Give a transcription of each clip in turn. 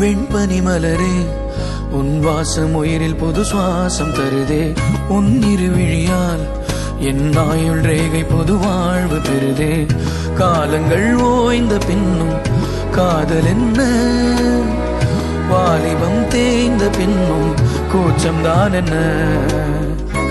வெண்பனி மலரே உன் வாசம் உயிரில் புது சுவாசம் தருதே. உன் இருவிழியால் என் ஆயுள் ரேகை புது வாழ்வு பெறுதே. காலங்கள் ஓய்ந்த பின்னும் காதல் என்ன, வாலிபம் தேய்ந்த பின்னும் கூச்சம்தான் என்ன.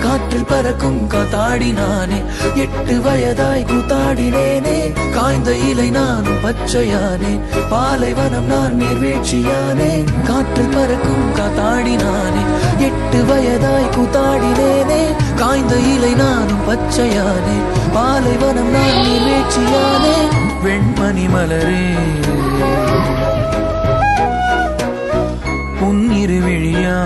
காற்றில் பறக்கும் காத்தாடினானே, 8 வயதாய் கூத்தாடினேனே. காய்ந்த இலை நானும் பச்சையானே, பாலைவனம் நான் நீர்வீழ்ச்சியானே. காற்றில் பறக்கும் காத்தாடினானே, 8 வயதாய் கூத்தாடினேனே. காய்ந்த இலை நானும் பச்சையானே, பாலைவனம் நான் நீர்வீழ்ச்சியானே. வெண்மணி மலரே உன் இருவிழியா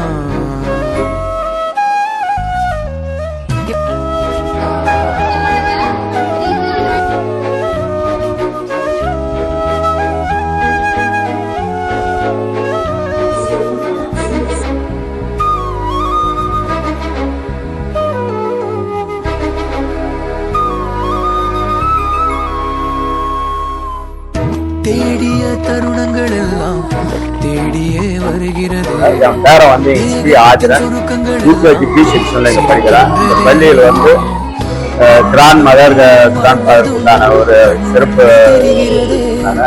தேடிய தருணங்கள் எல்லாம் தேடியே வருகிறது. என் பேரை வந்து யூகேஜி பி செக்ஷன்ல படிக்கிறேன். இந்த பள்ளியில் வந்து கிராண்ட் மதர் கிராண்ட் ஃபாதருக்கு உண்டான ஒரு சிறப்பு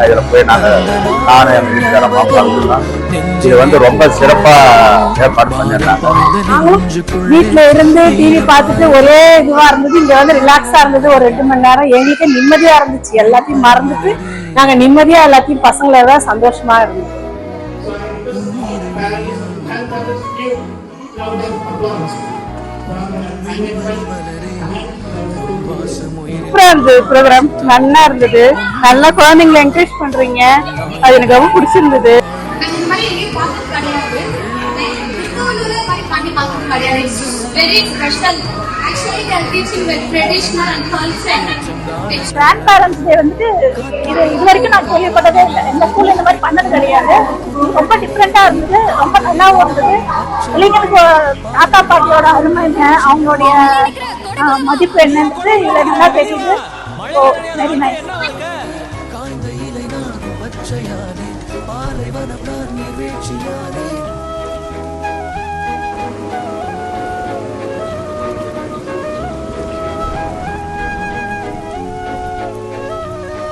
இதில் போய் நானும் என் வீட்டுக்காரமா பார்த்துருந்தோம். இது வந்து ரொம்ப சிறப்பா ஏற்பாடு பண்ணிருந்தாங்க. வீட்டுல இருந்து டிவி பார்த்துட்டு ஒரே இதுவா இருந்தது. இங்க வந்து ரிலாக்ஸா இருந்தது. ஒரு 8 மணி நேரம் எங்களுக்கு நிம்மதியா இருந்துச்சு. எல்லாத்தையும் மறந்துட்டு நாங்க நிம்மதியா எல்லாத்தையும் பசங்களோட சந்தோஷமா இருந்தோம். சூப்பரா இருந்தது ப்ரோக்ராம். நல்லா இருந்தது. நல்லா குழந்தைங்களை என்கரேஜ் பண்றீங்க. அது எனக்கு ரொம்ப பிடிச்சிருந்தது. Very special. Actually, they are teaching with traditional and culture. Grandparents day வந்துட்டு இது வரைக்கும் நான் கேள்விப்பட்டதே இல்லை. இந்த ஸ்கூல்ல இந்த மாதிரி பண்ணது கிடையாது. ரொம்ப டிஃப்ரெண்டா இருந்தது. ரொம்ப நல்லாவும் இருந்தது. பிள்ளைங்களுக்கு தாத்தா பாட்டியோட அருமை என்ன, அவங்களுடைய மதிப்பு என்னன்றது இதுல நல்லா தெரியுது. Very nice.